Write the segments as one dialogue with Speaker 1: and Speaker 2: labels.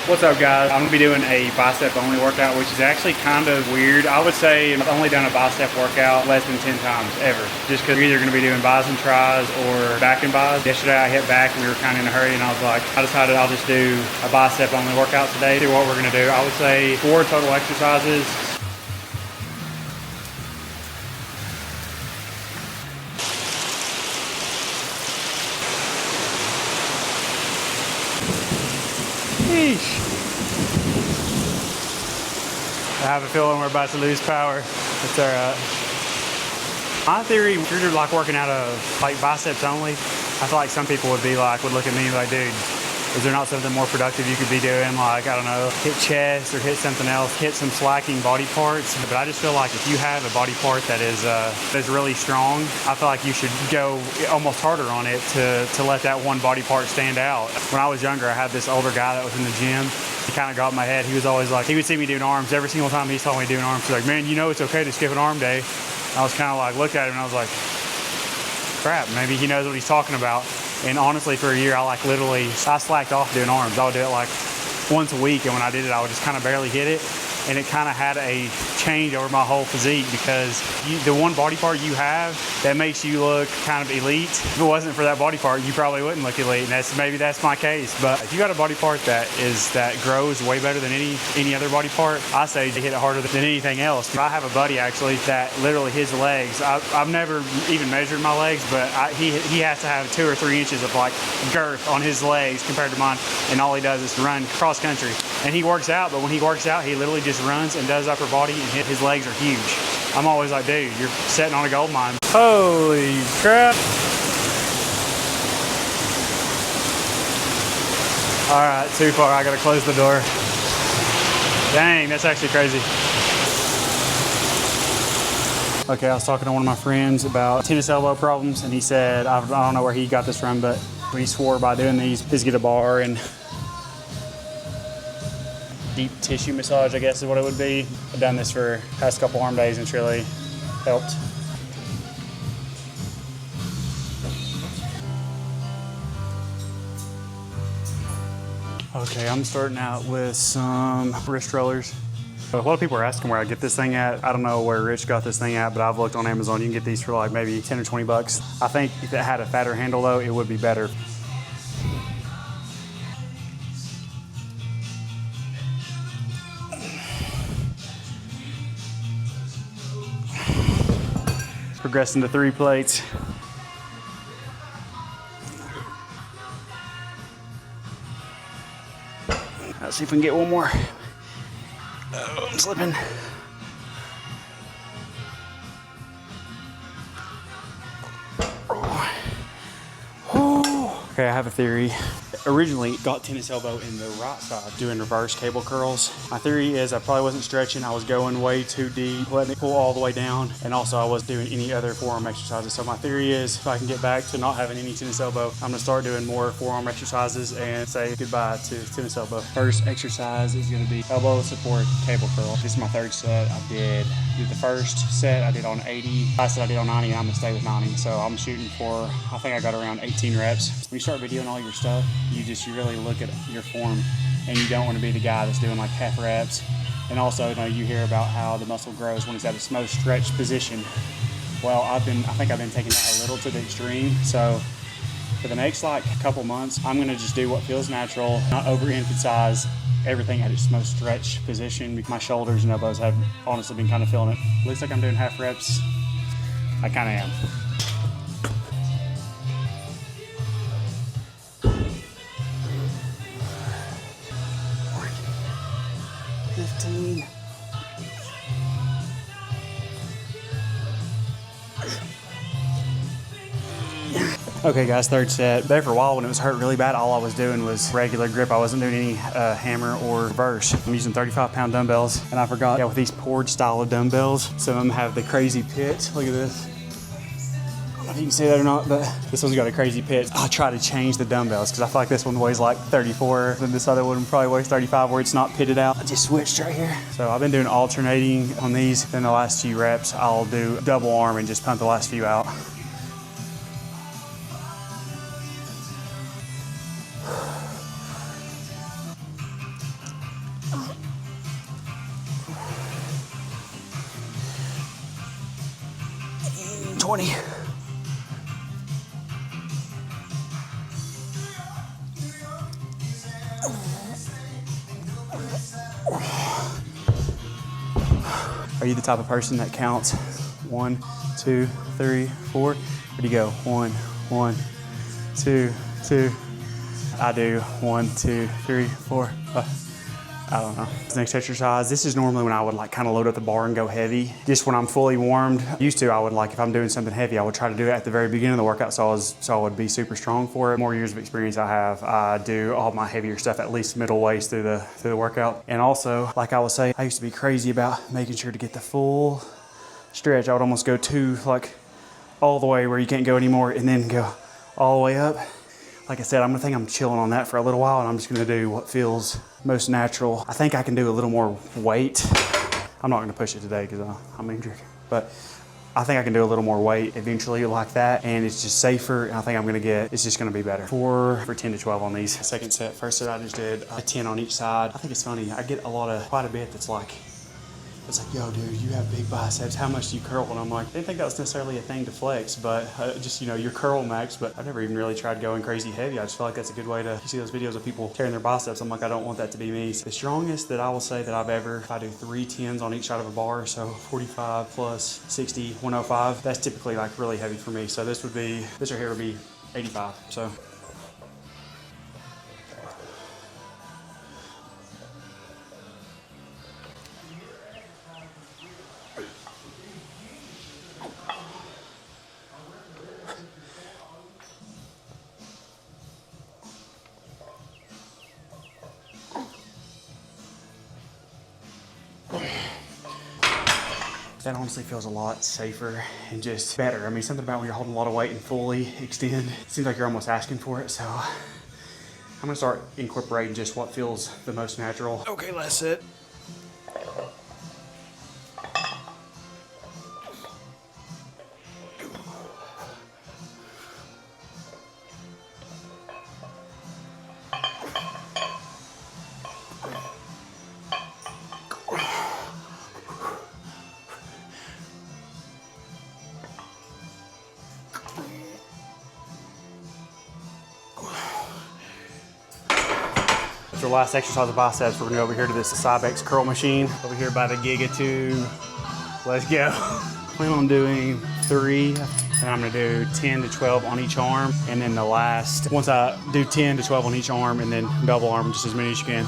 Speaker 1: What's up, guys? I'm gonna be doing a bicep only workout, which is actually kind of weird. I would say I've only done a bicep workout less than 10 times ever, just because we're either gonna be doing bis and tris or back and bis. Yesterday I hit back and we were kind of in a hurry, and I was like, I decided I'll just do a bicep only workout today. See what we're gonna do. I would say 4 total exercises. Sheesh. I have a feeling we're about to lose power. It's all right. My theory, if you're like working out of like biceps only, I feel like some people would look at me like, dude, is there not something more productive you could be doing? Like, I don't know, hit chest or hit something else, hit some slacking body parts. But I just feel like if you have a body part that is really strong, I feel like you should go almost harder on it to let that one body part stand out. When I was younger, I had this older guy that was in the gym. He kind of got in my head. He was always like, he would see me doing arms. Every single time he saw me doing arms, he's like, man, you know it's okay to skip an arm day. I was kind of like, looked at him and I was like, crap, maybe he knows what he's talking about. And honestly, for a year, I slacked off doing arms. I would do it like once a week, and when I did it, I would just kind of barely hit it. And it kind of had a change over my whole physique, because the one body part you have that makes you look kind of elite, if it wasn't for that body part, you probably wouldn't look elite. And maybe that's my case. But if you got a body part that grows way better than any other body part, I say to hit it harder than anything else. I have a buddy actually that literally his legs, I've never even measured my legs, but he has to have 2 or 3 inches of like girth on his legs compared to mine. And all he does is run cross country. And he works out, but when he works out, he literally just runs and does upper body, and his legs are huge. I'm always like, dude, you're sitting on a gold mine. Holy crap. All right, too far. I gotta close the door. Dang, that's actually crazy. Okay, I was talking to one of my friends about tennis elbow problems, and he said, I don't know where he got this from, but he swore by doing these is get a bar and deep tissue massage, I guess is what it would be. I've done this for the past couple arm days and it's really helped. Okay, I'm starting out with some wrist rollers. A lot of people are asking where I get this thing at. I don't know where Rich got this thing at, but I've looked on Amazon. You can get these for like maybe 10 or 20 bucks. I think if it had a fatter handle though, it would be better. Progressing to 3 plates. Let's see if we can get one more. Oh, I'm slipping. Okay, I have a theory. Originally got tennis elbow in the right side doing reverse cable curls. My theory is I probably wasn't stretching. I was going way too deep, letting it pull all the way down, and also I wasn't doing any other forearm exercises. So my theory is if I can get back to not having any tennis elbow, I'm gonna start doing more forearm exercises and say goodbye to tennis elbow. First exercise is gonna be elbow support cable curl. This is my 3rd set. I did the first set I did on 80. Last set I did on 90, and I'm gonna stay with 90. So I'm shooting for, I think I got around 18 reps. When you start videoing all your stuff, you really look at your form, and you don't want to be the guy that's doing like half reps. And also, you hear about how the muscle grows when it's at its most stretched position. Well, I think I've been taking that a little to the extreme. So for the next like couple months, I'm gonna just do what feels natural, not overemphasize everything at its most stretched position. My shoulders and elbows have honestly been kind of feeling it. Looks like I'm doing half reps. I kind of am. 15. Okay guys, 3rd set. There for a while when it was hurt really bad, all I was doing was regular grip. I wasn't doing any hammer or reverse. I'm using 35-pound dumbbells, and I forgot, with these poured style of dumbbells, some of them have the crazy pit. Look at this. I don't know if you can see that or not, but this one's got a crazy pit. I'll try to change the dumbbells because I feel like this one weighs like 34, and this other one probably weighs 35 where it's not pitted out. I just switched right here. So I've been doing alternating on these. Then the last few reps, I'll do double arm and just pump the last few out. 20. Are you the type of person that counts 1, 2, 3, 4? Where do you go? 1, 1, 2, 2. I do 1, 2, 3, 4. I don't know. This next exercise, this is normally when I would like kind of load up the bar and go heavy. Just when I'm fully warmed. Used to, I would like, if I'm doing something heavy, I would try to do it at the very beginning of the workout so I would be super strong for it. More years of experience I have, I do all my heavier stuff at least middle ways through the workout. And also, like I was saying, I used to be crazy about making sure to get the full stretch. I would almost go to like all the way where you can't go anymore and then go all the way up. Like I said, I'm gonna think I'm chilling on that for a little while and I'm just gonna do what feels most natural. I think I can do a little more weight. I'm not gonna push it today because I'm injured, but I think I can do a little more weight eventually like that, and it's just safer, and I think it's just gonna be better. For 10 to 12 on these. Second set, first set I just did a 10 on each side. I think it's funny, I get quite a bit that's like, it's like, yo, dude, you have big biceps. How much do you curl? And I'm like, I didn't think that was necessarily a thing to flex, but just, you know, your curl max. But I've never even really tried going crazy heavy. I just feel like that's a good way to, you see those videos of people tearing their biceps. I'm like, I don't want that to be me. So the strongest that I will say that I've ever, if I do 3 10s on each side of a bar, so 45 plus 60, 105, that's typically like really heavy for me. So this right here would be 85, so. That honestly feels a lot safer and just better. I mean, something about when you're holding a lot of weight and fully extend, it seems like you're almost asking for it. So I'm gonna start incorporating just what feels the most natural. Okay, last set. For the last exercise of biceps, we're gonna go over here to this Cybex curl machine over here by the Giga 2. Let's go. Plan on doing 3, and I'm gonna do 10 to 12 on each arm. And then the last, once I do 10 to 12 on each arm and then double arm, just as many as you can.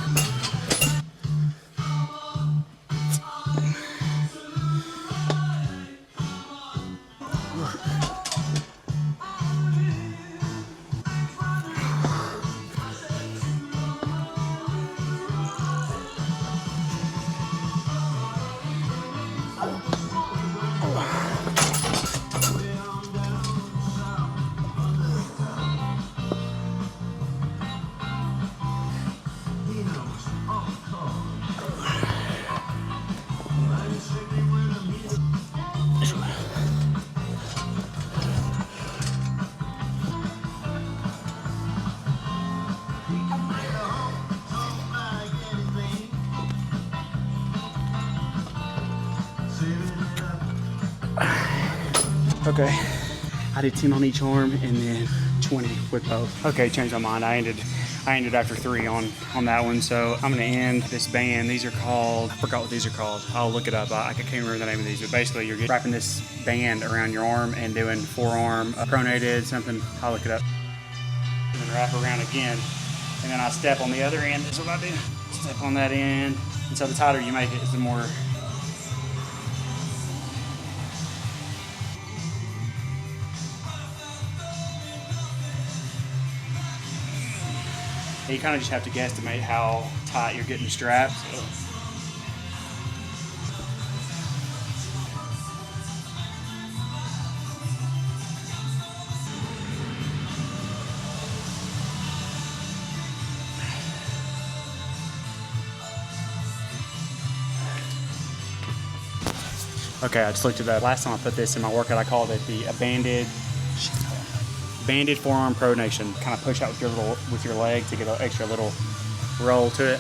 Speaker 1: Okay, I did 10 on each arm and then 20 with both. Okay, changed my mind. I ended after 3 on that one. So I'm gonna end this band. These are called, I forgot what these are called. I'll look it up. I can't remember the name of these, but basically you're wrapping this band around your arm and doing forearm pronated, something, I'll look it up. And then wrap around again. And then I step on the other end, that's what I do. Step on that end. And so the tighter you make it, the more. You kind of just have to guesstimate how tight you're getting the straps. Okay, I just looked at that. Last time I put this in my workout, I called it the banded forearm pronation. Kind of push out with your leg to get an extra little roll to it.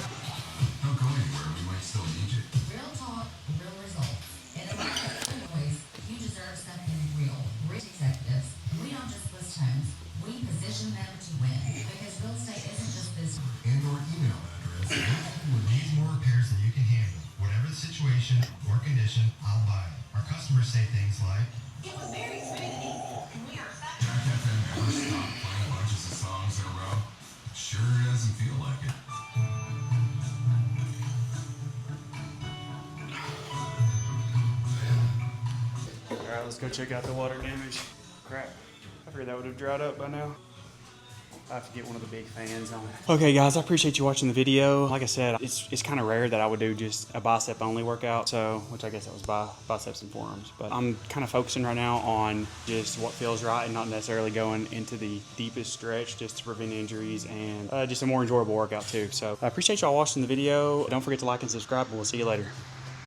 Speaker 1: right, let's go check out the water damage. Crap, I figured that would have dried up by now. I have to get one of the big fans on it. Okay guys, I appreciate you watching the video. Like I said, it's kind of rare that I would do just a bicep only workout, so, which I guess that was biceps and forearms. But I'm kind of focusing right now on just what feels right and not necessarily going into the deepest stretch just to prevent injuries and just a more enjoyable workout too. So I appreciate y'all watching the video. Don't forget to like and subscribe, and we'll see you later.